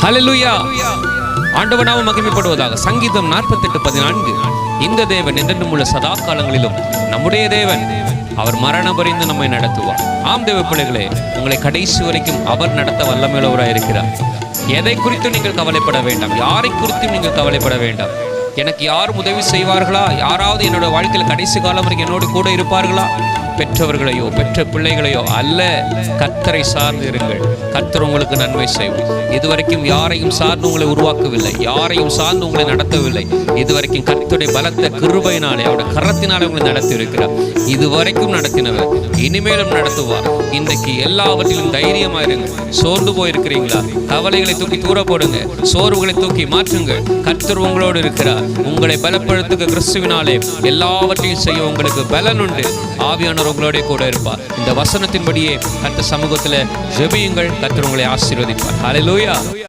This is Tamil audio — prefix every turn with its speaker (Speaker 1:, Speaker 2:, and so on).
Speaker 1: ஹல்லேலூயா. ஆண்டவர் நாமம் மகிமைப்படுவதாக. சங்கீதம் 48:14. இந்த தேவன் என்றென்றும் உள்ள சதா காலங்களிலும் நம்முடைய தேவன். அவர் மரணம் பரிந்து நம்மை நடத்துவார். ஆம் தேவ பிள்ளைகளே, உங்களை கடைசி வரைக்கும் அவர் நடத்த வல்லமையுள்ளவராக இருக்கிறார். எதை குறித்தும் நீங்கள் கவலைப்பட வேண்டாம். யாரை குறித்தும் நீங்கள் கவலைப்பட வேண்டாம். எனக்கு யாரும் உதவி செய்வார்களா, யாராவது என்னோட வாழ்க்கையில் கடைசி காலம் வரைக்கும் என்னோடு கூட இருப்பார்களா, பெற்றவர்களையோ பெற்ற பிள்ளைகளையோ அல்ல, கர்த்தரை சார்ந்து இருங்கள். கர்த்தர் உங்களுக்கு நன்மை செய்வார். இதுவரைக்கும் யாரையும் சார்ந்து உங்களை உருவாக்கவில்லை, யாரையும் சார்ந்து உங்களை நடத்தவில்லை. இதுவரைக்கும் கர்த்தருடைய பலத்த கிருபையினாலே அவருடைய கரத்தினாலே உங்களை நடத்தி இருக்கிறார். இதுவரைக்கும் நடத்தினவர் இனிமேலும் நடத்துவார். இன்றைக்கு எல்லாவற்றிலும் தைரியமாயிருங்க. சோர்ந்து போயிருக்கிறீங்களா, கவலைகளை தூக்கி தூர போடுங்க, சோர்வுகளை தூக்கி மாற்றுங்க. கர்த்தர் உங்களோடு இருக்கிறார். உங்களை பலப்படுத்துக கிறிஸ்துவினாலே எல்லாவற்றையும் செய்ய உங்களுக்கு பலன் உண்டு. ஆவியானவர் உங்களோட கூட இருப்பார். இந்த வசனத்தின்படியே கர்த்தர் சமூகத்தில் ஜெபியுங்கள். கர்த்தர் உங்களை ஆசீர்வதிப்பார். ஹல்லேலூயா.